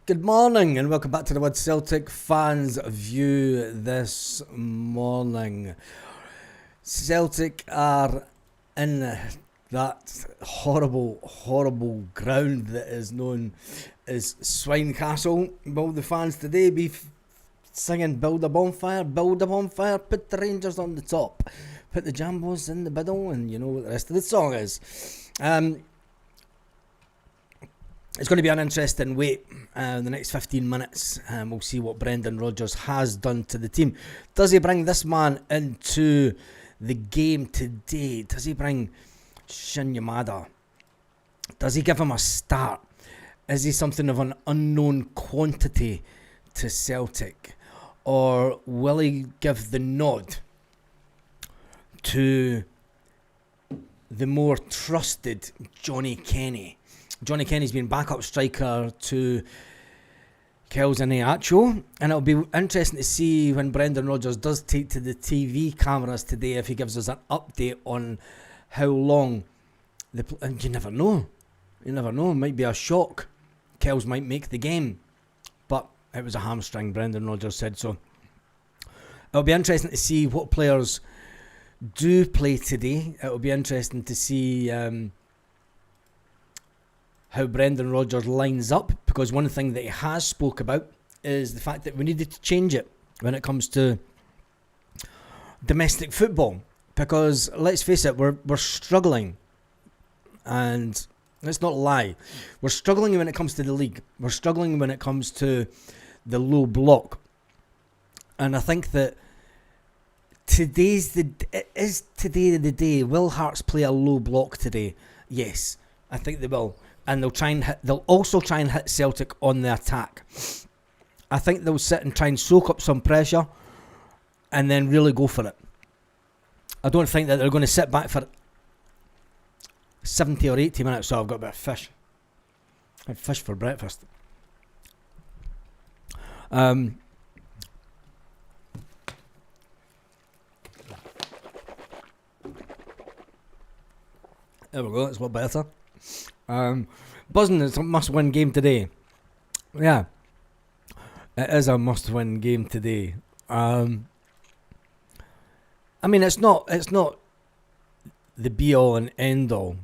Good morning and welcome back to the Word Celtic Fans View this morning. Celtic are in that horrible ground that is known as Swine Castle. Will the fans today be singing build a bonfire, put the Rangers on the top, put the Jambos in the middle, and you know what the rest of the song is. It's going to be an interesting wait the next 15 minutes. We'll see what Brendan Rodgers has done to the team. Does he bring this man into the game today? Does he bring Shin Yamada? Does he give him a start? Is he something of an unknown quantity to Celtic? Or will he give the nod to the more trusted Johnny Kenny? Johnny Kenny's been backup striker to Kelvin Acho, and it'll be interesting to see when Brendan Rodgers does take to the TV cameras today if he gives us an update on how long and you never know. It might be a shock. Kells might make the game, but it was a hamstring, Brendan Rodgers said so. It'll be interesting to see what players do play today. It'll be interesting to see how Brendan Rodgers lines up, because one thing that he has spoke about is the fact that we needed to change it when it comes to domestic football, because let's face it, we're struggling, and let's not lie, we're struggling when it comes to the league, we're struggling when it comes to the low block, and I think that today the day. Will Hearts play a low block today? Yes, I think they will. And they'll also try and hit Celtic on the attack. I think they'll sit and try and soak up some pressure and then really go for it. I don't think that they're going to sit back for 70 or 80 minutes. So I've got a bit of fish. I had fish for breakfast. There we go, it's a lot better. Buzzing, it's a must-win game today. Yeah, it is a must-win game today. I mean, it's not the be-all and end-all.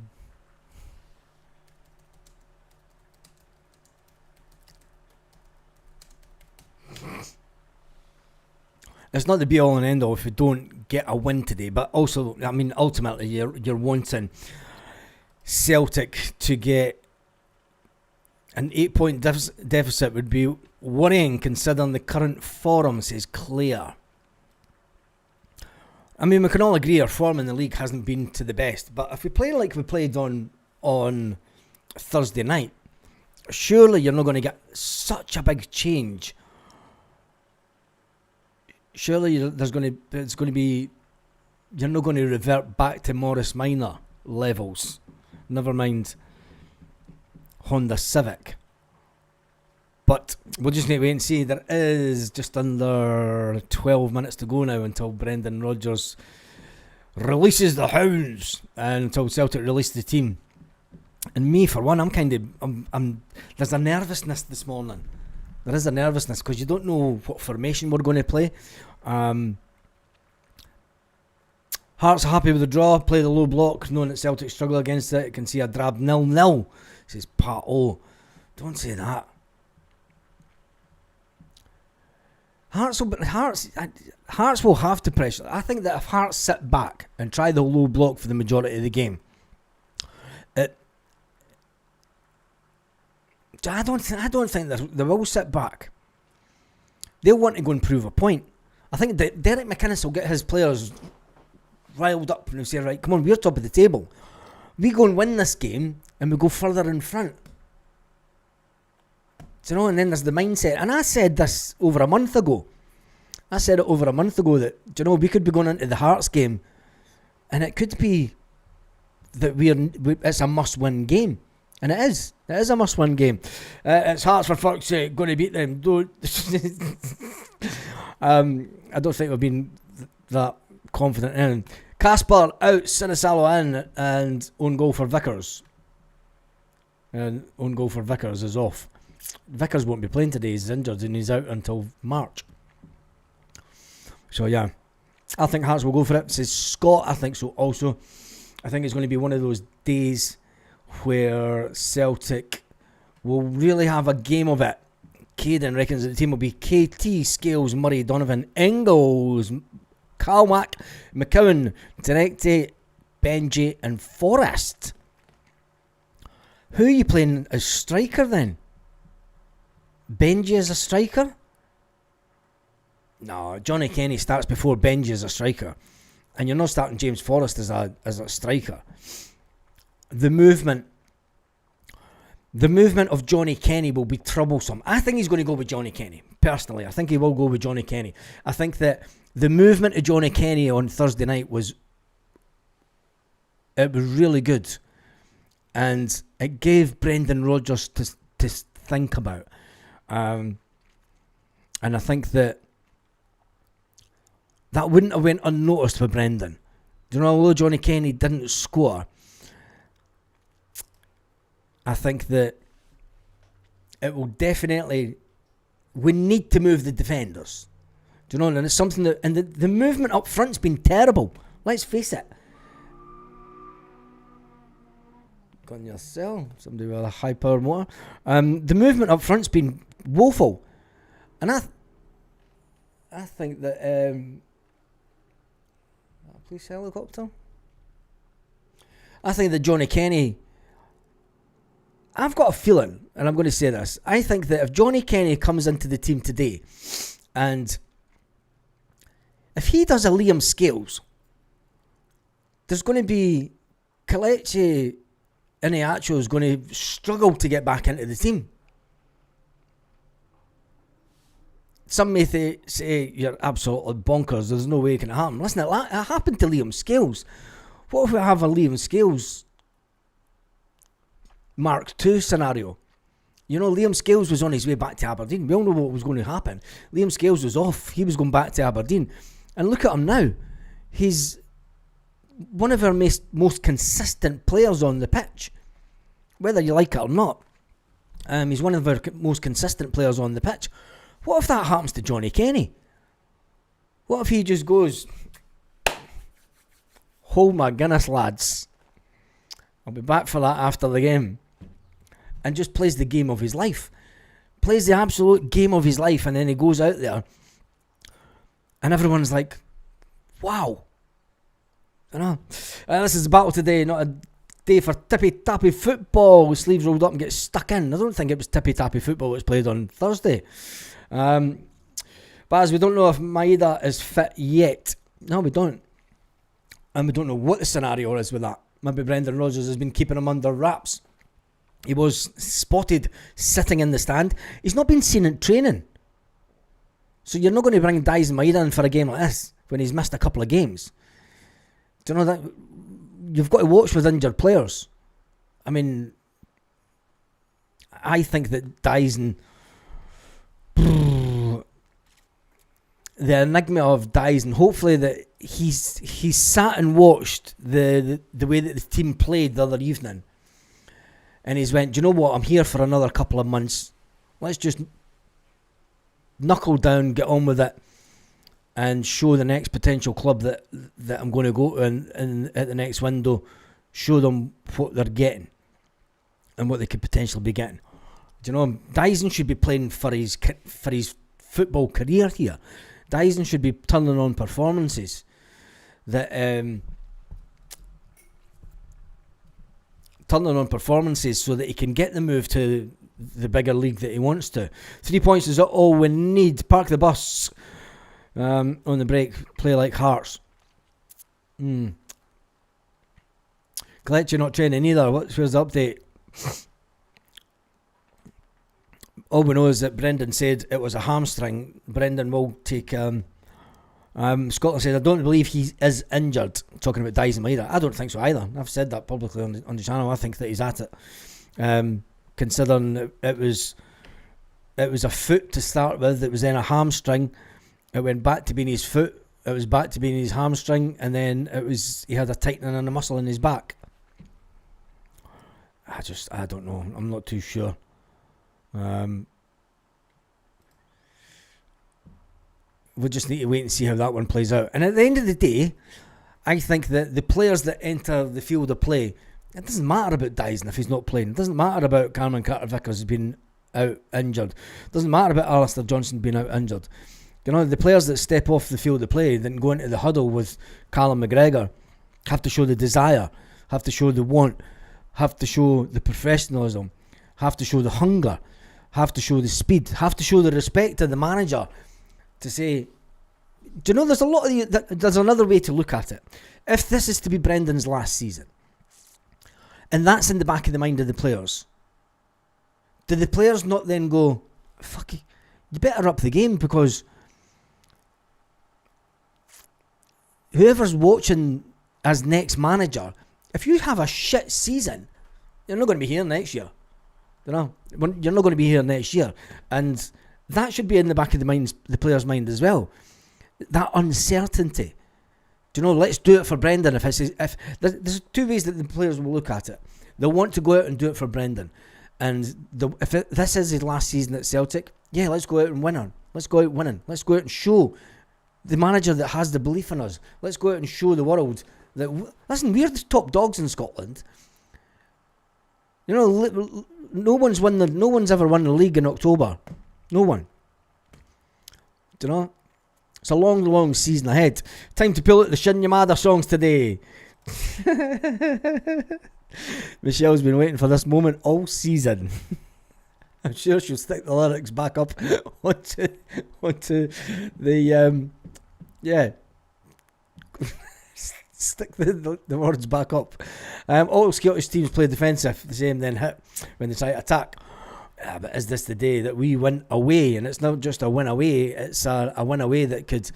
It's not the be-all and end-all if you don't get a win today. But also, I mean, ultimately, you're wanting Celtic to get an 8-point deficit would be worrying considering the current form, says Claire. I mean, we can all agree our form in the league hasn't been to the best, but if we play like we played on Thursday night, surely you're not going to get such a big change. Surely you're not going to revert back to Morris Minor levels. Never mind Honda Civic. But we'll just need to wait and see. There is just under 12 minutes to go now until Brendan Rodgers releases the hounds and until Celtic release the team. And me, for one, I'm there's a nervousness this morning. There is a nervousness because you don't know what formation we're going to play. Hearts are happy with the draw, play the low block, knowing that Celtic struggle against it. You can see a drab 0-0, says Pat O. Don't say that. Hearts will have to pressure. I think that if Hearts sit back and try the low block for the majority of the game, I don't think they will sit back. They'll want to go and prove a point. I think that Derek McInnes will get his players riled up and they'll say, right, come on, we're top of the table. We go and win this game and we go further in front. Do you know, and then there's the mindset. And I said this over a month ago. That, do you know, we could be going into the Hearts game and it could be that it's a must-win game. And it is. It is a must-win game. It's Hearts, for fuck's sake, going to beat them. I don't think we've been that confident in. Casper out, Sinisalo in, and own goal for Vickers. And own goal for Vickers is off. Vickers won't be playing today. He's injured and he's out until March. So yeah, I think Hearts will go for it. Says Scott. I think so also. I think it's going to be one of those days where Celtic will really have a game of it. Caden reckons that the team will be KT, Scales, Murray, Donovan, Ingalls, Calmack, McCowan, Directe, Benji and Forrest. Who are you playing as striker then? Benji as a striker? No, Johnny Kenny starts before Benji as a striker. And you're not starting James Forrest as a striker. The movement of Johnny Kenny will be troublesome. I think he's going to go with Johnny Kenny. Personally, I think he will go with Johnny Kenny. I think that the movement of Johnny Kenny on Thursday night was really good. And it gave Brendan Rodgers to think about. And I think that wouldn't have went unnoticed for Brendan. You know, although Johnny Kenny didn't score, I think that it will definitely... We need to move the defenders. Do you know? And it's something that... And the movement up front's been terrible. Let's face it. Got in your cell. Somebody with a high power motor. The movement up front's been woeful. And I think that... police helicopter? I think that Johnny Kenny... I've got a feeling, and I'm going to say this. I think that if Johnny Kenny comes into the team today, and if he does a Liam Scales, there's going to be... Kelechi Iheanacho is going to struggle to get back into the team. Some may say you're absolutely bonkers. There's no way it can happen. Listen, it happened to Liam Scales. What if we have a Liam Scales Mark II scenario? You know, Liam Scales was on his way back to Aberdeen. We all know what was going to happen. Liam Scales was off. He was going back to Aberdeen. And look at him now. He's one of our most consistent players on the pitch. Whether you like it or not. He's one of our most consistent players on the pitch. What if that happens to Johnny Kenny? What if he just goes, oh my goodness, lads, I'll be back for that after the game, and just plays the game of his life. Plays the absolute game of his life, and then he goes out there, and everyone's like, wow. You know, this is the battle today, not a day for tippy-tappy football with sleeves rolled up and get stuck in. I don't think it was tippy-tappy football that was played on Thursday. But as we don't know if Maeda is fit yet. No, we don't. And we don't know what the scenario is with that. Maybe Brendan Rodgers has been keeping him under wraps. He was spotted sitting in the stand. He's not been seen in training. So you're not going to bring Daizen Maeda in for a game like this when he's missed a couple of games. Do you know that? You've got to watch with injured players. I mean, I think that Daizen... The enigma of Daizen, hopefully that he's sat and watched the way that the team played the other evening, and he's went, do you know what, I'm here for another couple of months, let's just knuckle down, get on with it, and show the next potential club that I'm going to go to and at the next window, show them what they're getting and what they could potentially be getting. Do you know, Daizen should be playing for his football career here. Daizen should be turning on performances that so that he can get the move to the bigger league that he wants to. 3 points is all we need. Park the bus on the break. Play like Hearts. Glad you're not training either. Where's the update? All we know is that Brendan said it was a hamstring. Brendan will take... Scotland said, I don't believe he is injured. Talking about Daizen Maeda. I don't think so either. I've said that publicly on the channel. I think that he's at it. Considering it was a foot to start with. It was then a hamstring. It went back to being his foot. It was back to being his hamstring. And then he had a tightening in the muscle in his back. I don't know. I'm not too sure. We'll just need to wait and see how that one plays out. And at the end of the day, I think that the players that enter the field of play, it doesn't matter about Dyson if he's not playing. It doesn't matter about Cameron Carter-Vickers being out injured. It doesn't matter about Alistair Johnson being out injured. You know, the players that step off the field of play, then go into the huddle with Callum McGregor, have to show the desire, have to show the want, have to show the professionalism, have to show the hunger, have to show the speed, have to show the respect to the manager to say, do you know, there's a lot of there's another way to look at it. If this is to be Brendan's last season, and that's in the back of the mind of the players, do the players not then go, fuck it, you better up the game, because whoever's watching as next manager, if you have a shit season, you're not going to be here next year. You know, you're not going to be here next year, and that should be in the back of the player's mind as well. That uncertainty. Do you know? Let's do it for Brendan. If there's two ways that the players will look at it. They'll want to go out and do it for Brendan, and this is his last season at Celtic, yeah, let's go out and win on. Let's go out winning. Let's go out and show the manager that has the belief in us. Let's go out and show the world that, listen, we're the top dogs in Scotland. You know, no one's ever won the league in October. No one. Do you know? It's a long, long season ahead. Time to pull out the Shin Yamada songs today. Michelle's been waiting for this moment all season. I'm sure she'll stick the lyrics back up onto the stick the words back up. All Scottish teams play defensive, the same then hit when they try to attack. But is this the day that we win away? And it's not just a win away, it's a win away that could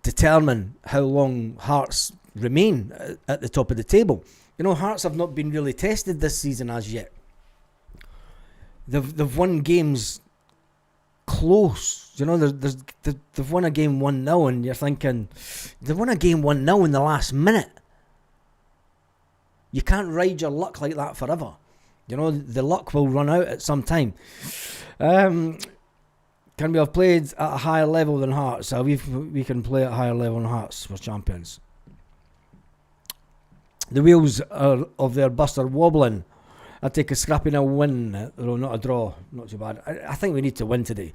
determine how long Hearts remain at the top of the table. You know, Hearts have not been really tested this season as yet. They've won games close. You know, they've won a game 1-0, and you're thinking, they've won a game 1-0 in the last minute. You can't ride your luck like that forever. You know, the luck will run out at some time. Can we have played at a higher level than Hearts? We can play at a higher level than Hearts. We're champions. The wheels of their bus are wobbling. I take a scrappy nil win, though not a draw. Not too bad. I think we need to win today.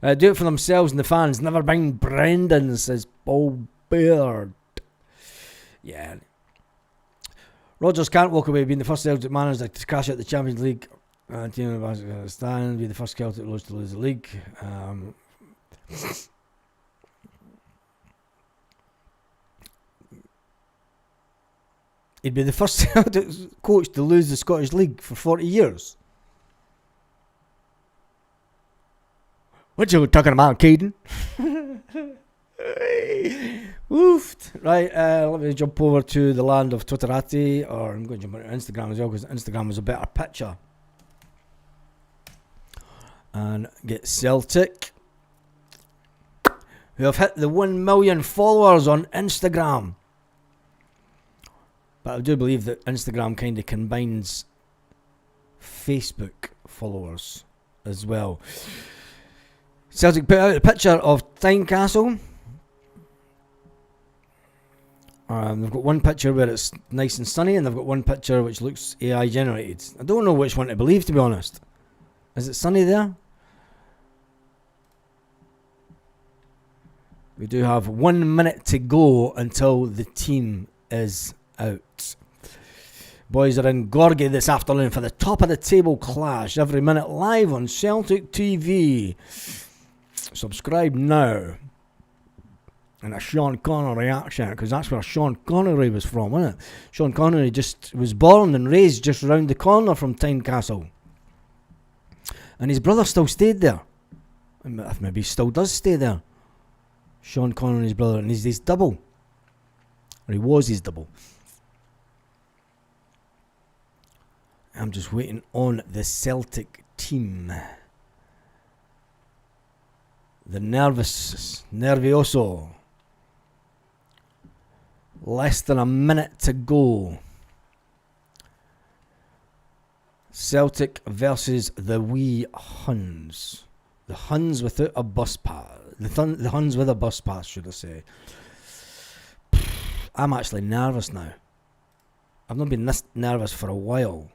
Do it for themselves and the fans. Never bring Brendan, says Paul Baird. Yeah. Rodgers can't walk away being the first Celtic manager to crash out the Champions League. Team of stand, be the first Celtic to lose the league. He'd be the first Celtic coach to lose the Scottish League for 40 years. What you talking about, Caden? Woofed. Right, let me jump over to the land of Twitterati, or I'm going to jump on Instagram as well, because Instagram is a better picture. And get Celtic, who have hit the 1 million followers on Instagram. But I do believe that Instagram kind of combines Facebook followers as well. Celtic put out a picture of Tynecastle. They've got one picture where it's nice and sunny, and they've got one picture which looks AI generated. I don't know which one to believe, to be honest. Is it sunny there? We do have 1 minute to go until the team is out. Boys are in Gorgie this afternoon for the top of the table clash. Every minute live on Celtic TV. Subscribe now. And a Sean Connery accent, because that's where Sean Connery was from, wasn't it? Sean Connery just was born and raised just round the corner from Tynecastle. And his brother still stayed there. Maybe he still does stay there. Sean Connery's brother, and he's his double. Or he was his double. I'm just waiting on the Celtic team. The nervioso. Less than a minute to go. Celtic versus the wee Huns. The Huns without a bus pass. The Huns with a bus pass, should I say. I'm actually nervous now. I've not been this nervous for a while.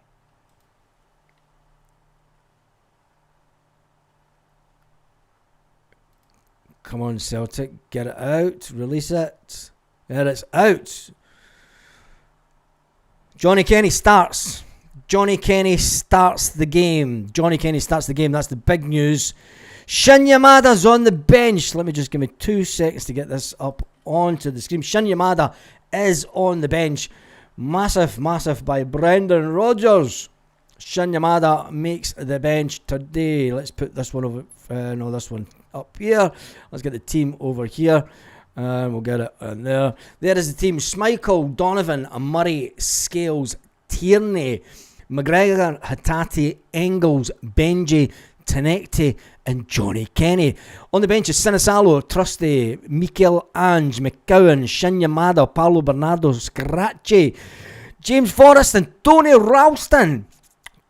Come on, Celtic. Get it out. Release it. There it's out. Johnny Kenny starts. Johnny Kenny starts the game. Johnny Kenny starts the game. That's the big news. Shin Yamada's on the bench. Let me just give me 2 seconds to get this up onto the screen. Shin Yamada is on the bench. Massive by Brendan Rodgers. Shin Yamada makes the bench today. Let's put this one over. This one up here. Let's get the team over here. We'll get it in there. There is the team. Schmeichel, Donovan, Murray, Scales, Tierney, McGregor, Hatate, Engels, Benji, Tenecti and Johnny Kenny. On the bench is Sinisalo, Trusty, Mikel Ange, McCowan, Shin Yamada, Paulo Bernardo, Scratchy, James Forrest and Tony Ralston.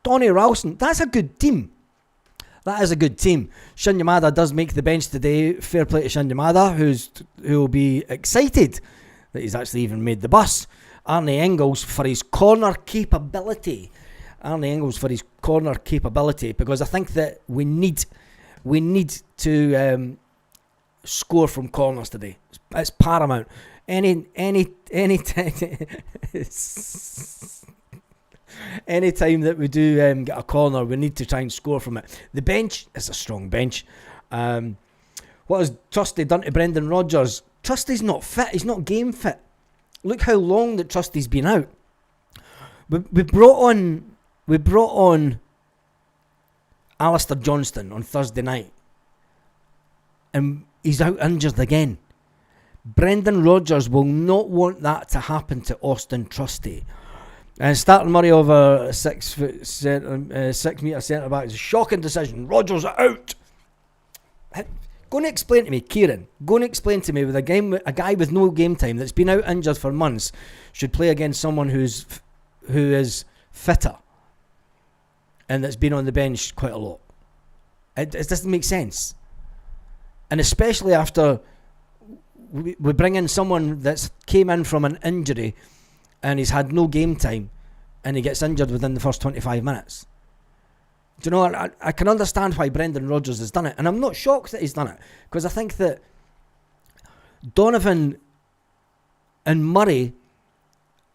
Tony Ralston, that's a good team. That is a good team. Shin Yamada does make the bench today. Fair play to Shin Yamada, who will be excited that he's actually even made the bus. Arne Engels for his corner capability. Because I think that we need to score from corners today. It's paramount. Any time that we do get a corner, we need to try and score from it. The bench is a strong bench. What has Trusty done to Brendan Rodgers? Trusty's not fit. He's not game fit. Look how long that Trusty's been out. We brought on Alistair Johnston on Thursday night, and he's out injured again. Brendan Rodgers will not want that to happen to Austin Trusty. And starting Murray over 6 metre centre back is a shocking decision. Rodgers out. Go and explain to me, Kieran. Go and explain to me with a guy with no game time that's been out injured for months should play against someone who is fitter and that's been on the bench quite a lot. It doesn't make sense. And especially after we bring in someone that's came in from an injury and he's had no game time and he gets injured within the first 25 minutes. Do you know, I can understand why Brendan Rodgers has done it, and I'm not shocked that he's done it, because I think that Donovan and Murray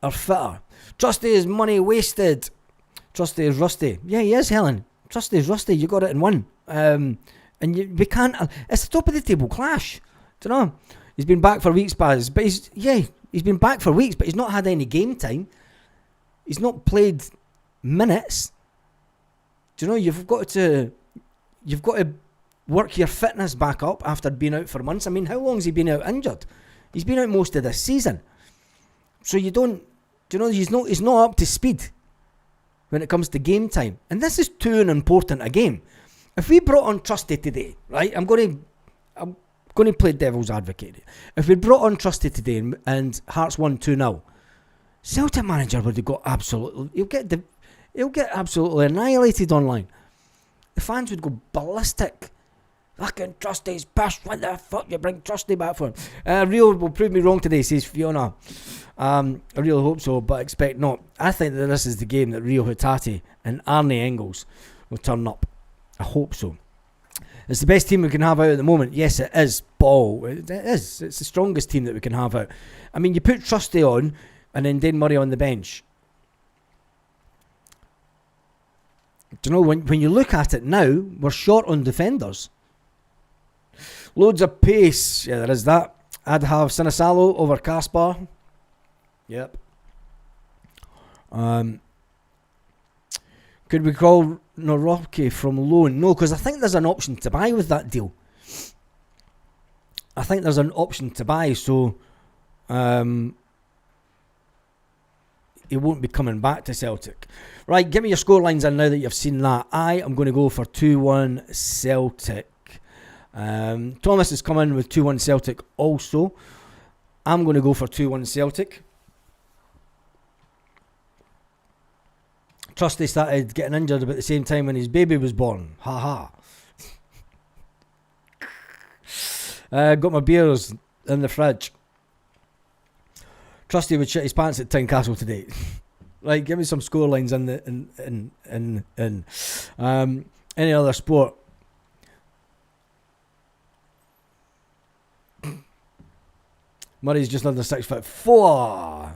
are fitter. Trusty is money wasted. Trusty is rusty. Yeah, he is, Helen. Trusty is rusty. You got it in one. And we can't. It's the top of the table clash. Do you know? He's been back for weeks, Baz. But he's been back for weeks, but he's not had any game time. He's not played minutes. Do you know? You've got to work your fitness back up after being out for months. I mean, how long has he been out injured? He's been out most of this season. So you don't. Do you know? He's not up to speed when it comes to game time, and this is too important a game. If we brought on Trusty today, right? I'm going to play devil's advocate. If we brought on Trusty today and Hearts won 2-0, Celtic manager would have got absolutely. He'll get absolutely annihilated online. The fans would go ballistic. Fucking Trusty's pissed. What the fuck you bring Trusty back for? Rio will prove me wrong today, says Fiona. I really hope so, but expect not. I think that this is the game that Rio Hatate and Arne Engels will turn up. I hope so. It's the best team we can have out at the moment. Yes, it is. Ball. It is. It's the strongest team that we can have out. I mean, you put Trusty on and then Dane Murray on the bench. Do you know, when you look at it now, we're short on defenders. Loads of pace. Yeah, there is that. I'd have Sinisalo over Kaspar. Yep. Could we call Noroki from loan? No, because I think there's an option to buy with that deal. I think there's an option to buy, so he won't be coming back to Celtic. Right, give me your scorelines in now that you've seen that. I am going to go for 2-1 Celtic. Thomas is coming with 2-1 Celtic also. I'm going to go for 2-1 Celtic. Trusty started getting injured about the same time when his baby was born. Ha ha. Got my beers in the fridge. Trusty would shit his pants at Tynecastle today. Like, give me some score lines in any other sport. Murray's just under 6'4".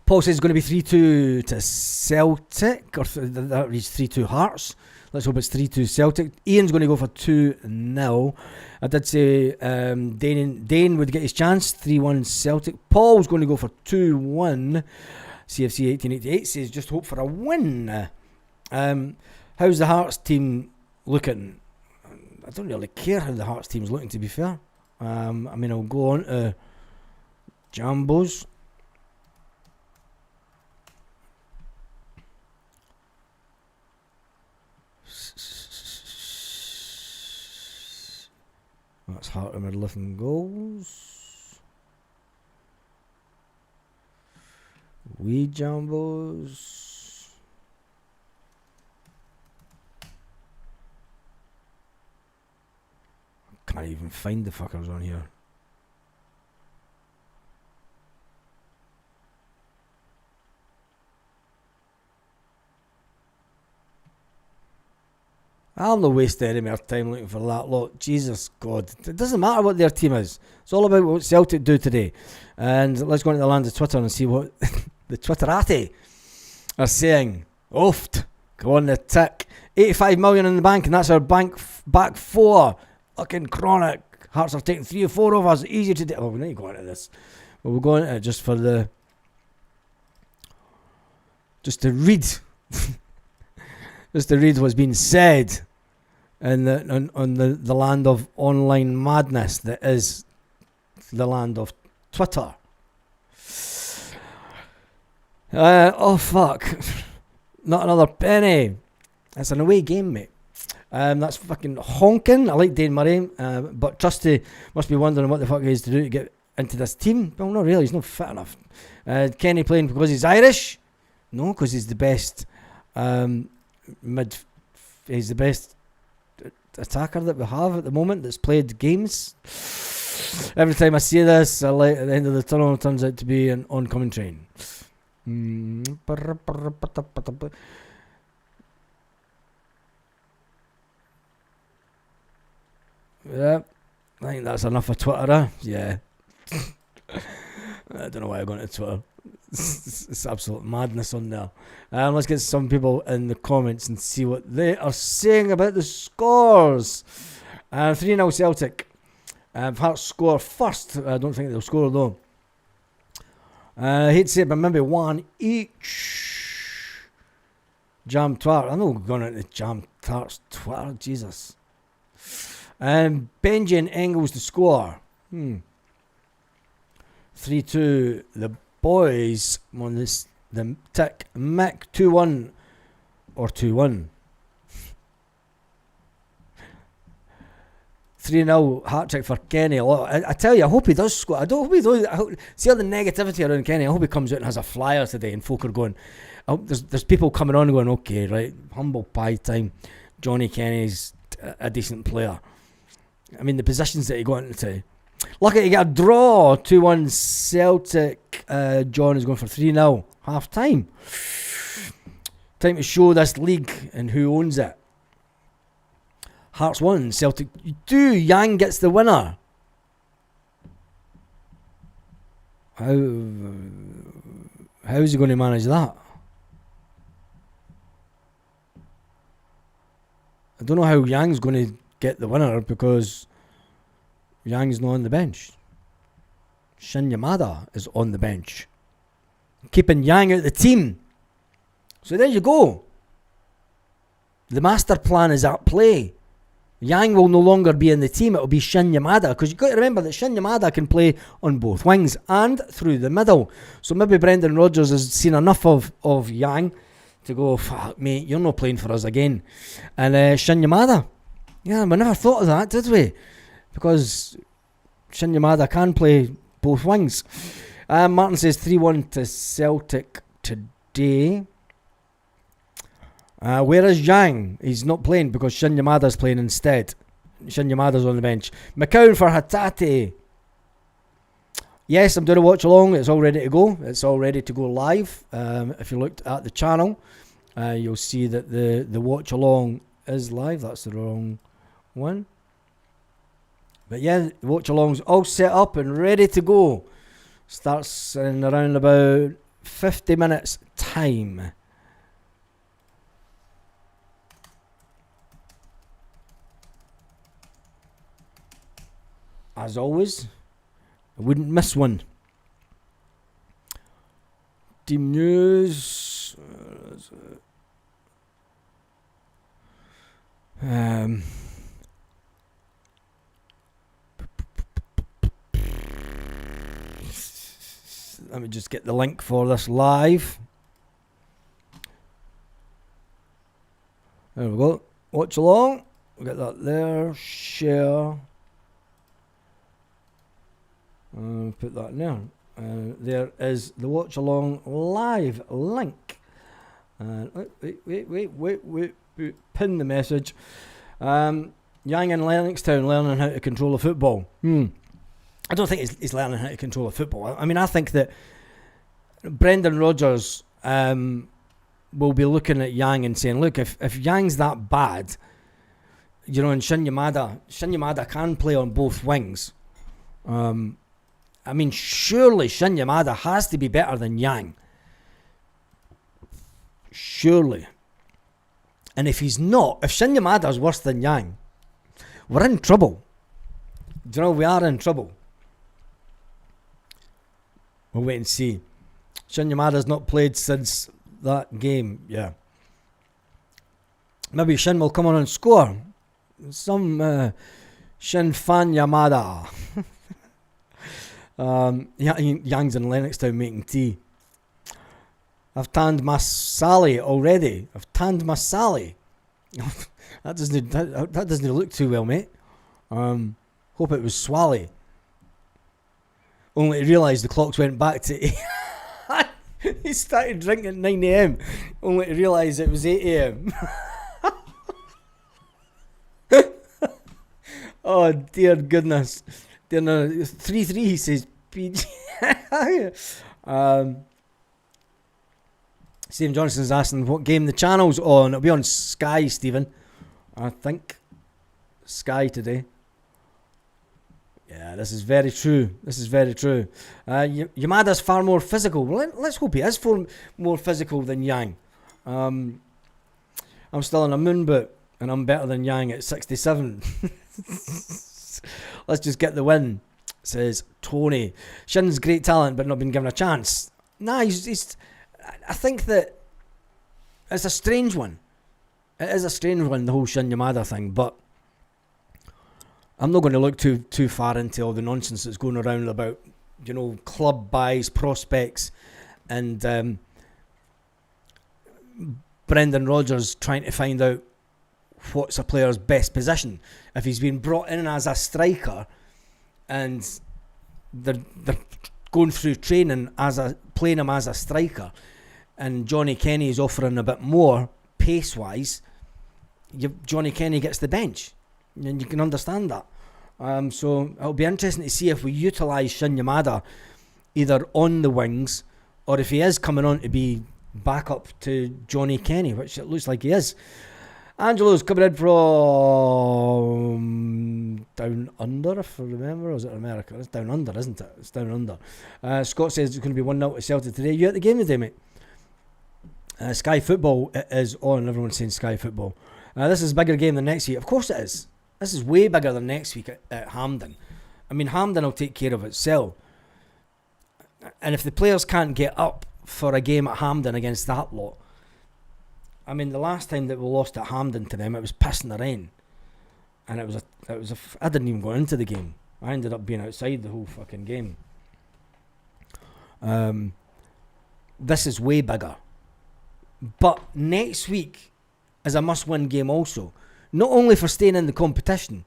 Paul says it's going to be 3-2 to Celtic, or that reads 3-2 Hearts. Let's hope it's 3-2 Celtic. Ian's going to go for 2-0. I did say Dane would get his chance, 3-1 Celtic. Paul's going to go for 2-1. CFC 1888 says just hope for a win. How's the Hearts team looking? I don't really care how the Hearts team's looking, to be fair. I mean, I'll go on to Jambos. That's Heart of Midlothian goals. Wee Jambos. Can't even find the fuckers on here. I'll not waste any more time looking for that lot. Jesus God. It doesn't matter what their team is. It's all about what Celtic do today. And let's go into the land of Twitter and see what the Twitterati are saying. Oofed. Go on the tick. 85 million in the bank, and that's our back four. Fucking chronic. Hearts are taking 3 or 4 of us. Easy to do. Oh, we need to go into this. But we're going into it just for the... Just to read. Just to read what's been said in on the land of online madness that is the land of Twitter. Oh fuck. Not another penny. It's an away game, mate. That's fucking honking. I like Dane Murray, but Trusty must be wondering what the fuck he is to do to get into this team. Well, not really. He's not fit enough. Kenny playing because he's Irish? No, because he's the best he's the best attacker that we have at the moment that's played games. Every time I see this, I like at the end of the tunnel, it turns out to be an oncoming train. Yeah, I think that's enough for Twitter, Yeah. I don't know why I got into Twitter. It's absolute madness on there. Let's get some people in the comments and see what they are saying about the scores. 3-0 Celtic. Hearts score first. I don't think they'll score though. I hate to say it, but maybe 1 each. Jam Twat. I know we're going into Jam Tart's Twitter. Jesus. Benji and Engels to score. 3-2 the boys on this the tick. Mick 2-1 or 2-1. 3-0 hat trick for Kenny. I tell you, I hope he does score. I don't hope he does. See all the negativity around Kenny. I hope he comes out and has a flyer today and folk are going. I hope there's people coming on going, okay, right, humble pie time. Johnny Kenny's a decent player. I mean, the positions that he got into. Lucky to get a draw. 2-1 Celtic. John is going for 3-0. Half time. Time to show this league and who owns it. Hearts 1, Celtic 2. Yang gets the winner. How is he going to manage that? I don't know how Yang's going to get the winner because Yang's not on the bench. Shin Yamada is on the bench, keeping Yang out of the team. So there you go. The master plan is at play. Yang will no longer be in the team. It will be Shin Yamada, because you've got to remember that Shin Yamada can play on both wings and through the middle. So maybe Brendan Rodgers has seen enough of Yang to go, fuck mate, you're not playing for us again. And Shin Yamada, yeah, we never thought of that, did we? Because Shin Yamada can play both wings. Martin says 3-1 to Celtic today. Where is Yang? He's not playing because Shin Yamada's playing instead. Shin Yamada's on the bench. McCown for Hatate. Yes, I'm doing a watch along. It's all ready to go. It's all ready to go live. If you looked at the channel, you'll see that the watch along is live. That's the wrong one. But yeah, the watch along's all set up and ready to go. Starts in around about 50 minutes time. As always, I wouldn't miss one. Team news. Let me just get the link for this live. There we go. Watch along. We'll get that there. Share. Put that in there. There is the watch along live link. Wait. Pin the message. Yang in Lennoxtown learning how to control a football. I don't think he's learning how to control a football. I mean, I think that Brendan Rodgers will be looking at Yang and saying, look, if Yang's that bad, you know, and Shin Yamada can play on both wings. I mean, surely Shin Yamada has to be better than Yang. Surely. And if he's not, if Shin Yamada's worse than Yang, we're in trouble. Do you know, we are in trouble. We'll wait and see. Shin Yamada's not played since that game. Yeah. Maybe Shin will come on and score. Some Shin fan Yamada. Yang's in Lennoxtown making tea. I've tanned my Sally already. That doesn't look too well, mate. Hope it was Swally. Only to realise the clocks went back to 8. He started drinking at 9 a.m. Only to realise it was 8 a.m. Oh dear goodness. 3-3 he says PG. Stephen Johnson's asking what game the channel's on. It'll be on Sky, Stephen. I think. Sky today. Yeah, this is very true. Yamada's far more physical. Well, let's hope he is more physical than Yang. I'm still in a moon boot, and I'm better than Yang at 67. Let's just get the win, says Tony. Shin's great talent, but not been given a chance. Nah, he's I think that it's a strange one. It is a strange one, the whole Shin Yamada thing, but I'm not going to look too far into all the nonsense that's going around about, you know, club buys, prospects, and Brendan Rodgers trying to find out what's a player's best position. If he's been brought in as a striker and they're going through training playing him as a striker, and Johnny Kenny is offering a bit more pace-wise, Johnny Kenny gets the bench. And you can understand that. So it'll be interesting to see if we utilise Shin Yamada either on the wings or if he is coming on to be backup to Johnny Kenny, which it looks like he is. Angelo's coming in from down under, if I remember, or is it America? It's down under, isn't it? It's down under. Scott says it's going to be 1-0 to Celtic today. You at the game today, mate? Sky Football is on. Everyone's saying Sky Football. This is a bigger game than next week. Of course it is. This is way bigger than next week at Hampden. I mean, Hampden will take care of itself. And if the players can't get up for a game at Hampden against that lot, I mean, the last time that we lost at Hampden to them, it was pissing the rain. And I didn't even go into the game. I ended up being outside the whole fucking game. This is way bigger. But next week is a must-win game also. Not only for staying in the competition,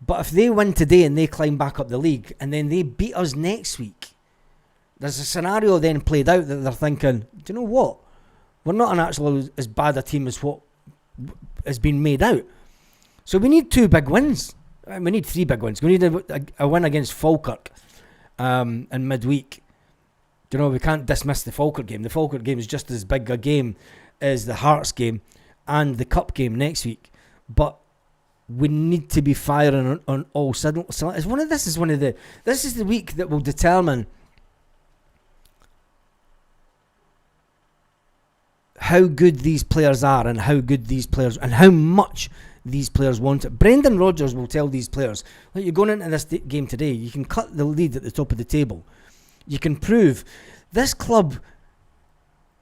but if they win today and they climb back up the league and then they beat us next week, there's a scenario then played out that they're thinking, do you know what? We're not actually as bad a team as what has been made out. So we need 2 big wins. We need 3 big wins. We need a win against Falkirk in midweek. We can't dismiss the Falkirk game. The Falkirk game is just as big a game as the Hearts game and the Cup game next week. But we need to be firing on all cylinders. This is the week that will determine how good these players are and how much these players want it. Brendan Rodgers will tell these players, like, you're going into this game today, you can cut the lead at the top of the table. You can prove this club,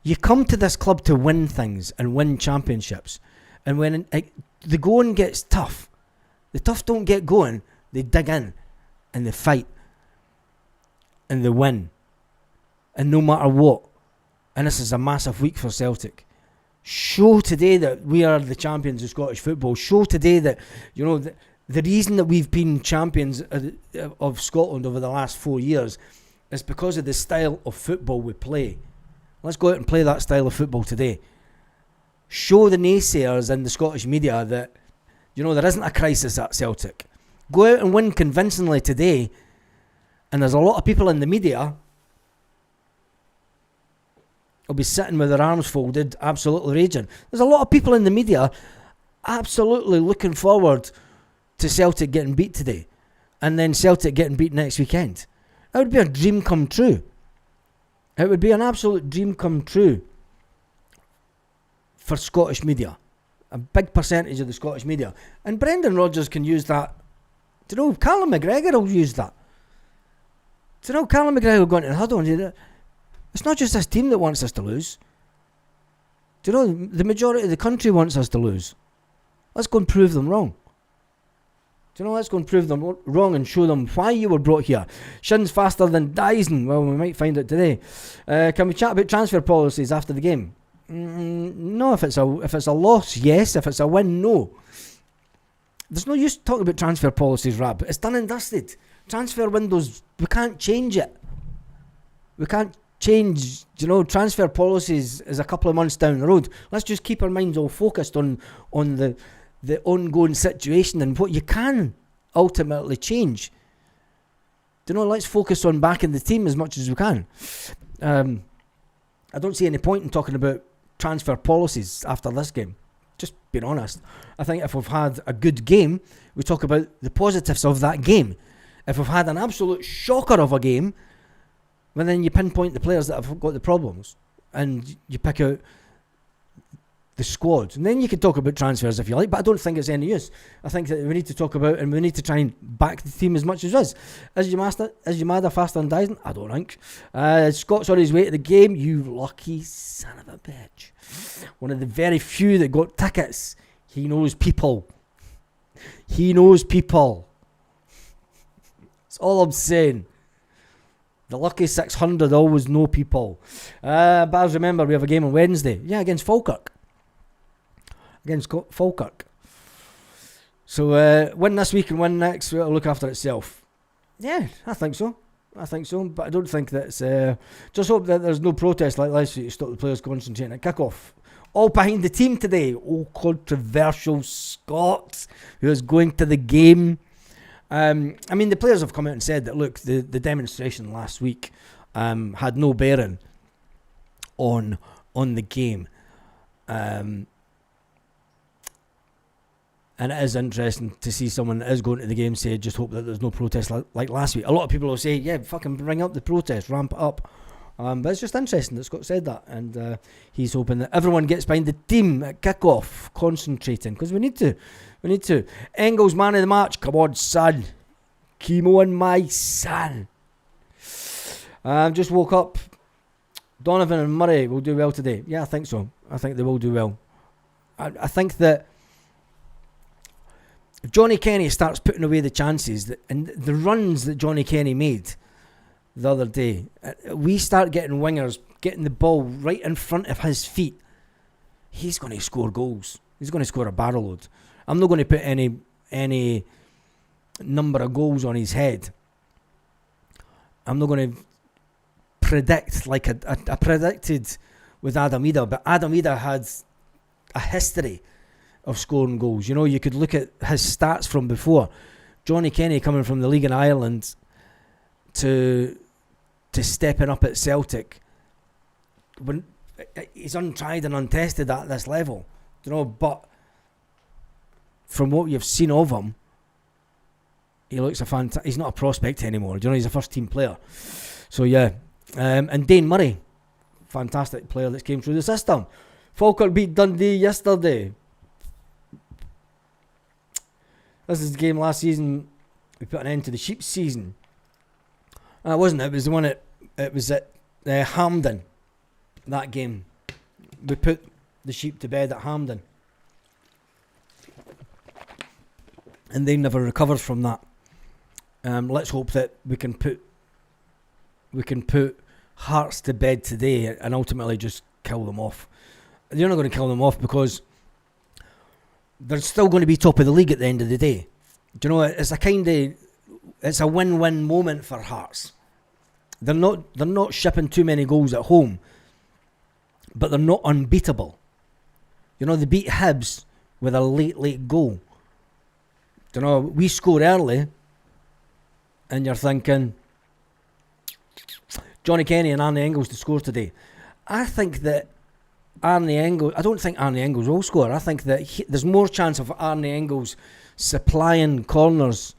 you come to this club to win things and win championships. And when the going gets tough, the tough don't get going, they dig in and they fight and they win. And no matter what. And this is a massive week for Celtic. Show today that we are the champions of Scottish football. Show today that, the reason that we've been champions of Scotland over the last 4 years is because of the style of football we play. Let's go out and play that style of football today. Show the naysayers in the Scottish media that, there isn't a crisis at Celtic. Go out and win convincingly today. And there's a lot of people in the media will be sitting with their arms folded, absolutely raging. There's a lot of people in the media absolutely looking forward to Celtic getting beat today. And then Celtic getting beat next weekend. That would be a dream come true. It would be an absolute dream come true for Scottish media. A big percentage of the Scottish media. And Brendan Rodgers can use that. Callum McGregor will use that. Callum McGregor will go into the huddle and do that. It's not just this team that wants us to lose. The majority of the country wants us to lose. Let's go and prove them wrong. Let's go and prove them wrong and show them why you were brought here. Shin's faster than Dyson. Well, we might find out today. Can we chat about transfer policies after the game? No, if it's a loss, yes. If it's a win, no. There's no use talking about transfer policies, Rab. It's done and dusted. Transfer windows, we can't change it. We can't change, transfer policies is a couple of months down the road. Let's just keep our minds all focused on the ongoing situation and what you can ultimately change. Let's focus on backing the team as much as we can. I don't see any point in talking about transfer policies after this game. Just being honest. I think if we've had a good game, we talk about the positives of that game. If we've had an absolute shocker of a game, well, then you pinpoint the players that have got the problems and you pick out the squad. And then you can talk about transfers if you like, but I don't think it's any use. I think that we need to talk about and we need to try and back the team as much as us. Is Yamada faster than Dyson? I don't think. Scott's on his way to the game. You lucky son of a bitch. One of the very few that got tickets. He knows people. He knows people. That's all I'm saying. The lucky 600 always know people. But remember, we have a game on Wednesday. Yeah, against Falkirk. So win this week and win next, it'll look after itself. Yeah, I think so. But I don't think that's... just hope that there's no protest like last week to stop the players concentrating at kick-off. All behind the team today. Oh, controversial Scott, who is going to the game. The players have come out and said that, look, the demonstration last week had no bearing on the game. And it is interesting to see someone that is going to the game say, just hope that there's no protest like last week. A lot of people will say, yeah, fucking bring up the protest, ramp it up. But it's just interesting that Scott said that. And he's hoping that everyone gets behind the team at kick-off, concentrating. Because we need to. Engels, man of the match. Come on, son. Chemo on my son. Just woke up. Donovan and Murray will do well today. Yeah, I think so. I think they will do well. I think that if Johnny Kenny starts putting away the chances and the runs that Johnny Kenny made the other day, we start getting wingers getting the ball right in front of his feet, he's going to score goals. He's going to score a barrel load. I'm not going to put any number of goals on his head. I'm not going to predict like I predicted with Adam Ida, but Adam Ida had a history of scoring goals. You know, you could look at his stats from before. Johnny Kenny coming from the league in Ireland to stepping up at Celtic, when he's untried and untested at this level, you know, but from what you've seen of him, he looks he's not a prospect anymore. You know, he's a first team player. So yeah, and Dane Murray, fantastic player that came through the system. Falkirk beat Dundee yesterday. This is the game last season. We put an end to the Sheep season. It wasn't. It was the one it was at Hampden. That game, we put the Sheep to bed at Hampden, and they never recovered from that. Let's hope that we can put Hearts to bed today and ultimately just kill them off. You're not going to kill them off because they're still going to be top of the league at the end of the day. Do you know, it's a win-win moment for Hearts. They're not shipping too many goals at home, but they're not unbeatable. You know, they beat Hibs with a late goal. Do you know, we score early, and you're thinking Johnny Kenny and Arnie Engels to score today. I think that I don't think Arnie Engels will score. I think that there's more chance of Arnie Engels supplying corners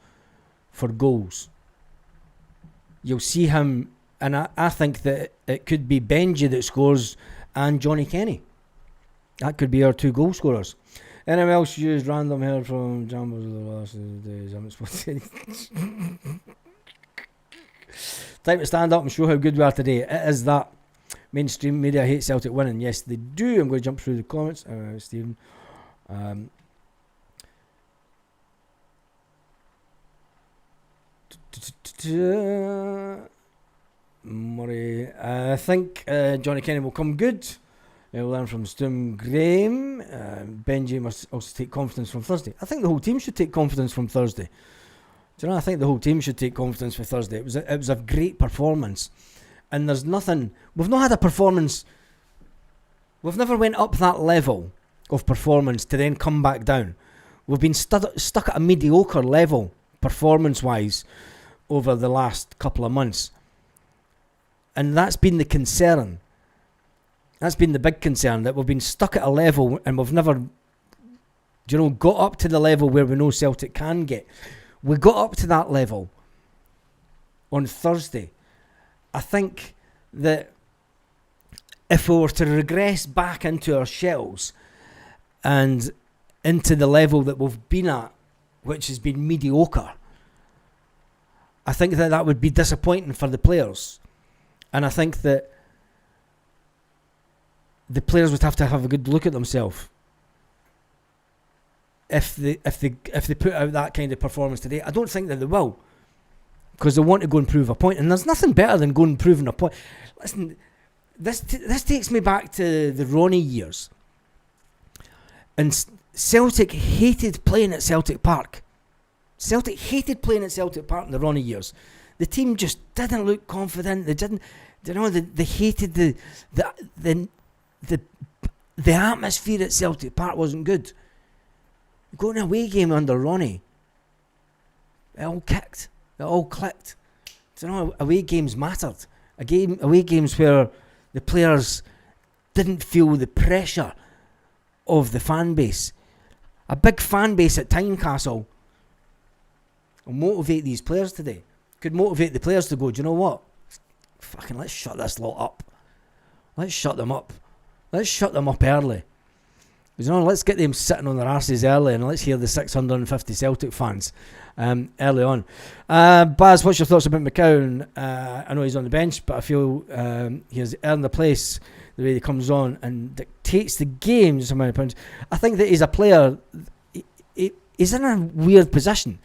for goals. You'll see him, and I think that it could be Benji that scores and Johnny Kenny. That could be our two goal scorers. Anyone else used random hair from Jambos of the last days? I'm supposed to. Time to stand up and show how good we are today. It is that. Mainstream media hate Celtic winning. Yes, they do. I'm going to jump through the comments. Stephen. Murray. I think Johnny Kenny will come good. He'll learn from Stum Graham. Benji must also take confidence from Thursday. I think the whole team should take confidence from Thursday. Do you know? I think the whole team should take confidence for Thursday. It was a great performance, and there's nothing. We've not had a performance. We've never went up that level of performance to then come back down. We've been stuck at a mediocre level performance-wise over the last couple of months, and that's been the concern. That's been the big concern, that we've been stuck at a level and we've never, got up to the level where we know Celtic can get. We got up to that level on Thursday. I think that if we were to regress back into our shells and into the level that we've been at, which has been mediocre, I think that would be disappointing for the players. And I think that the players would have to have a good look at themselves if they put out that kind of performance today. I don't think that they will, because they want to go and prove a point, and there's nothing better than going and proving a point. Listen, this takes me back to the Ronnie years, and Celtic hated playing at Celtic Park. Celtic hated playing at Celtic Park in the Ronnie years. The team just didn't look confident. They didn't, they hated the atmosphere at Celtic Park wasn't good. You go to an away game under Ronnie, it all kicked, it all clicked. Away games mattered. Away games where the players didn't feel the pressure of the fan base. A big fan base at Tynecastle will motivate these players today. Could motivate the players to go, do you know what? Fucking let's shut this lot up. Let's shut them up. Let's shut them up early. Let's get them sitting on their arses early, and let's hear the 650 Celtic fans early on. Baz, what's your thoughts about McCown? I know he's on the bench, but I feel he has earned the place the way he comes on and dictates the game. Just a minute, pounds. I think that he's a player. He's in a weird position.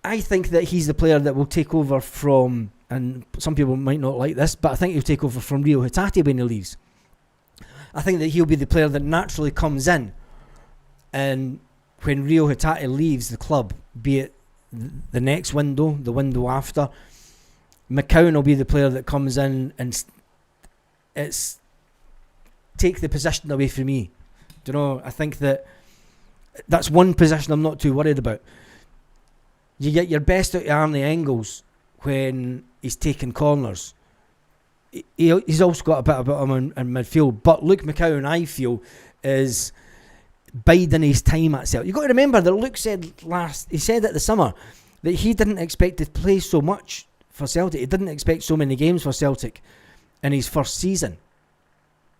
I think that he's the player that will take over from, and some people might not like this, but I think he'll take over from Rio Hatate when he leaves. I think that he'll be the player that naturally comes in, and when Rio Hatate leaves the club, be it the next window, the window after, McCown will be the player that comes in, and it's take the possession away from me. Do you know, I think that's one position I'm not too worried about. You get your best out of Arnie Engels when he's taking corners. He's also got a bit about him in midfield. But Luke McCowan, I feel, is biding his time at Celtic. You've got to remember that Luke said he said at the summer that he didn't expect to play so much for Celtic. He didn't expect so many games for Celtic in his first season.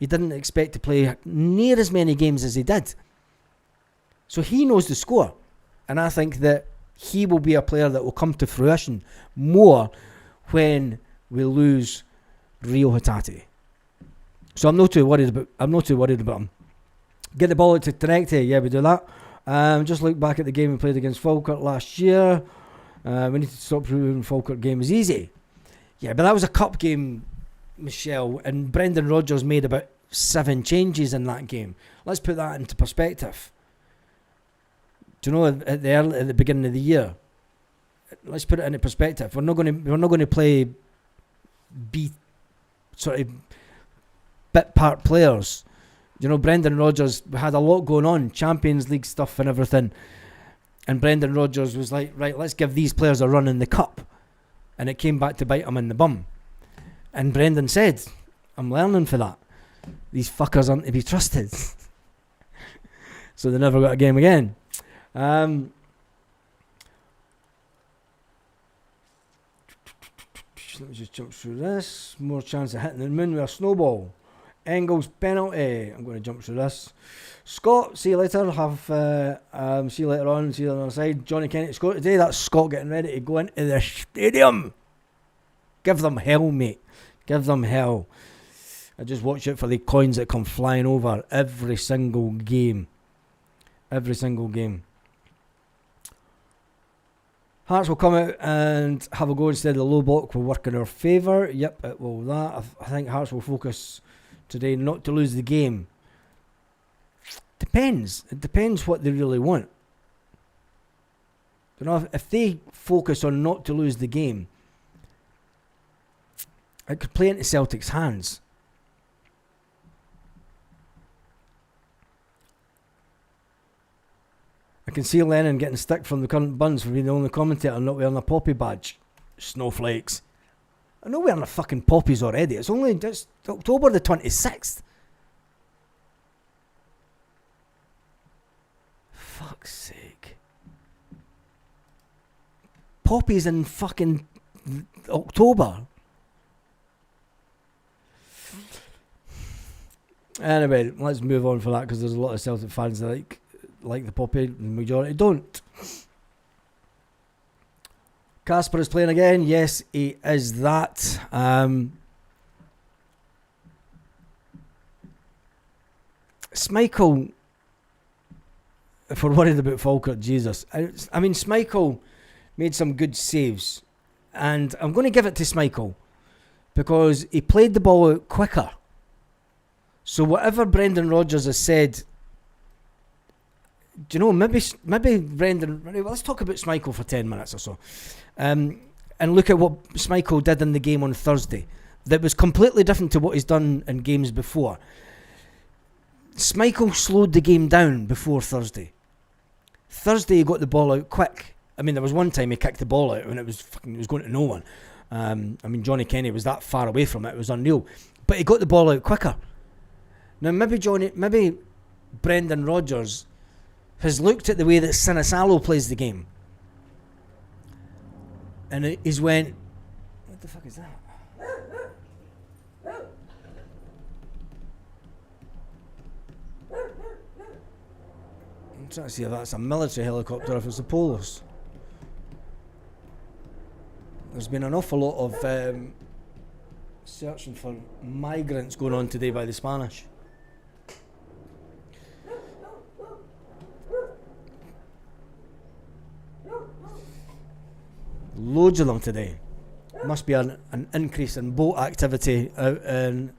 He didn't expect to play near as many games as he did. So he knows the score. And I think that he will be a player that will come to fruition more when we lose Rio Hatate. So I'm not too worried about him. Get the ball out to Tenecte. Yeah, we do that. Just look back at the game we played against Falkirk last year. We need to stop proving Falkirk game is easy. Yeah, but that was a cup game, Michelle, and Brendan Rodgers made about 7 changes in that game. Let's put that into perspective. Do you know, at the beginning of the year, let's put it into perspective. We're not going to play sort of bit part players. You know, Brendan Rodgers had a lot going on, Champions League stuff and everything. And Brendan Rodgers was like, right, let's give these players a run in the cup. And it came back to bite him in the bum. And Brendan said, I'm learning for that. These fuckers aren't to be trusted. So they never got a game again. Let me just jump through this. More chance of hitting the moon with a snowball. Engels penalty. I'm going to jump through this. Scott, see you later. See you later on. See you on the other side. Johnny Kennedy scored today. That's Scott getting ready to go into the stadium. Give them hell, mate. Give them hell. I just watch it for the coins that come flying over every single game. Every single game. Hearts will come out and have a go instead of the low block will work in our favour. Yep, it will that. I think Hearts will focus today not to lose the game. Depends. It depends what they really want. You know, if they focus on not to lose the game, it could play into Celtic's hands. I can see Lennon getting stick from the current buns for being the only commentator not wearing a poppy badge. Snowflakes. I know we're wearing the fucking poppies already. It's only just October the 26th. Fuck's sake. Poppies in fucking October. Anyway, let's move on for that because there's a lot of Celtic fans that like the poppy. The majority don't. Casper is playing again. Yes, he is that. Schmeichel, if we're worried about Falkirk, Jesus. I mean, Schmeichel made some good saves. And I'm going to give it to Schmeichel because he played the ball out quicker. So whatever Brendan Rodgers has said, do you know, maybe Brendan... Well, let's talk about Schmeichel for 10 minutes or so. And look at what Schmeichel did in the game on Thursday. That was completely different to what he's done in games before. Schmeichel slowed the game down before Thursday. Thursday he got the ball out quick. I mean, there was one time he kicked the ball out and it was going to no one. I mean, Johnny Kenny was that far away from it. It was unreal. But he got the ball out quicker. Now, maybe Brendan Rodgers has looked at the way that Sinisalo plays the game. And he's went, what the fuck is that? I'm trying to see if that's a military helicopter or if it's a Polos. There's been an awful lot of searching for migrants going on today by the Spanish. Loads of them today. Must be an increase in boat activity out in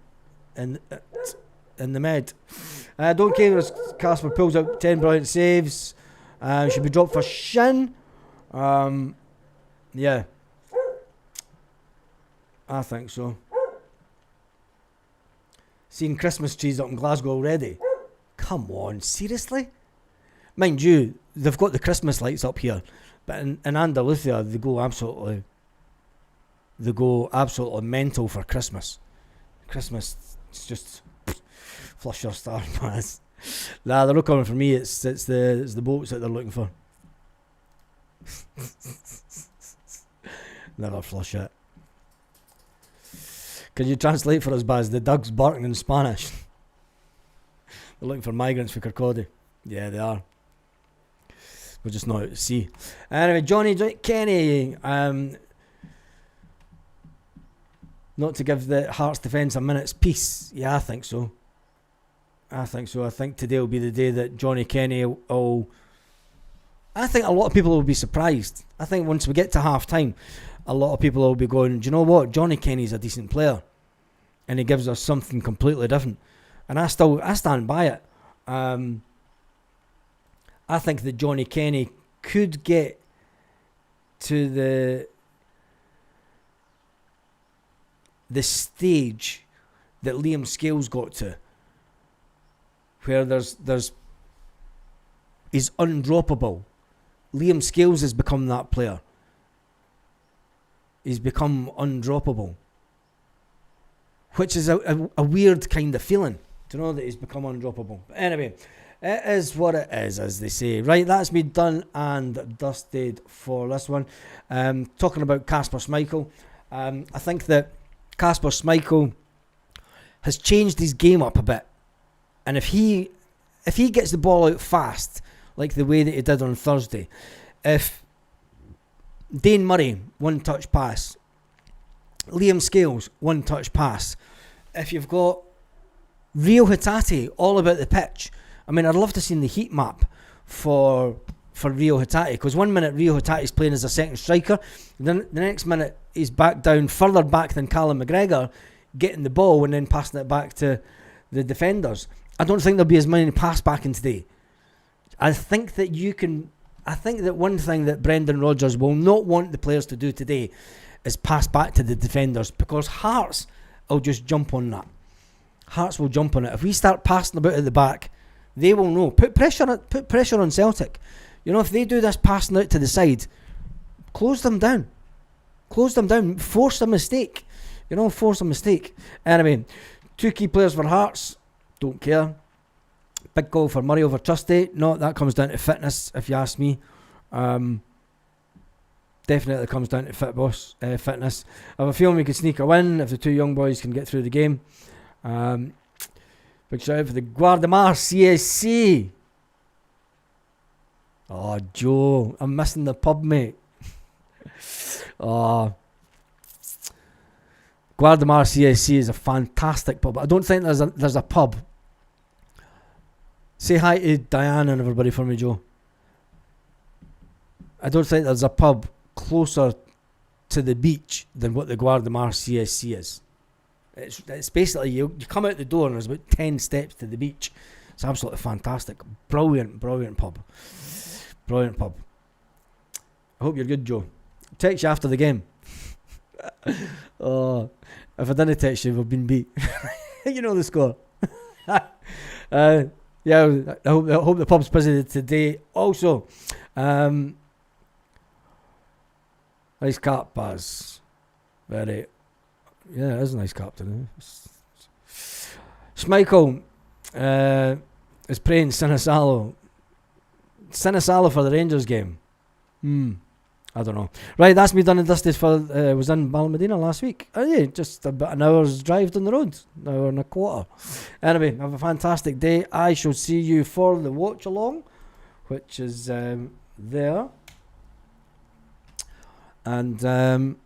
the Med. Don't care as Casper pulls out 10 brilliant saves. Should be dropped for shin. Yeah. I think so. seeing Christmas trees up in Glasgow already. Come on, seriously? Mind you, they've got the Christmas lights up here, but in Andalusia they go absolutely mental for Christmas. Christmas, it's just flush your star pass. Nah, they're not coming for me. It's the boats that they're looking for. Never flush it. Can you translate for us, Baz? The dog's barking in Spanish. They're looking for migrants for Kirkcaldy. Yeah, they are. We're just not out to sea. Anyway, Johnny Kenny. Not to give the Hearts defence a minute's peace. Yeah, I think so. I think today will be the day that Johnny Kenny will... I think a lot of people will be surprised. I think once we get to half time, a lot of people will be going, do you know what? Johnny Kenny's a decent player. And he gives us something completely different. And I stand by it. I think that Johnny Kenny could get to the stage that Liam Scales got to, where he's undroppable. Liam Scales has become that player. He's become undroppable, which is a weird kind of feeling, to know that he's become undroppable. But anyway, it is what it is, as they say. Right, that's me done and dusted for this one. Talking about Kasper Schmeichel, I think that Kasper Schmeichel has changed his game up a bit, and if he gets the ball out fast, like the way that he did on Thursday, if Dane Murray, one-touch pass, Liam Scales, one-touch pass, if you've got Rio Hatate all about the pitch, I mean, I'd love to see the heat map for Rio Hatate, because 1 minute Rio Hatate's playing as a second striker, then the next minute he's back down further back than Callum McGregor, getting the ball and then passing it back to the defenders. I don't think there'll be as many pass back in today. I think that one thing that Brendan Rodgers will not want the players to do today is pass back to the defenders, because Hearts will just jump on that. Hearts will jump on it. If we start passing about at the back, they will know. Put pressure on Celtic. You know, if they do this passing out to the side, close them down. Force a mistake. Anyway, 2 key players for Hearts. Don't care. Big goal for Murray over Trusty. No, that comes down to fitness, if you ask me. Definitely comes down to fitness. I have a feeling we could sneak a win if the 2 young boys can get through the game. Big shout out for the Guardamar CSC. Oh, Joe, I'm missing the pub, mate. Guardamar CSC is a fantastic pub. I don't think there's a pub. Say hi to Diane and everybody for me, Joe. I don't think there's a pub closer to the beach than what the Guardamar CSC is. It's basically, you come out the door and there's about 10 steps to the beach. It's absolutely fantastic. Brilliant pub. Brilliant pub. I hope you're good, Joe. Text you after the game. Oh, if I didn't text you, we've been beat. You know the score. Yeah, I hope the pub's busy today. Also, nice cap, Baz. Very. Yeah, it is a nice cap today. Schmeichel is playing Sinisalo for the Rangers game. I don't know. Right, that's me done and dusted for... was in Ballymedina last week. Oh yeah, just about an hour's drive down the road. An hour and a quarter. Anyway, have a fantastic day. I shall see you for the watch along, which is there. And I'm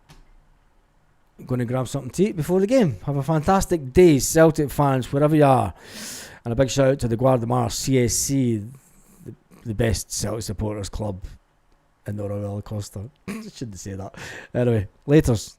going to grab something to eat before the game. Have a fantastic day, Celtic fans, wherever you are. And a big shout out to the Guardamar CSC, the best Celtic supporters club in the Royal Coaster. I shouldn't say that. Anyway, laters.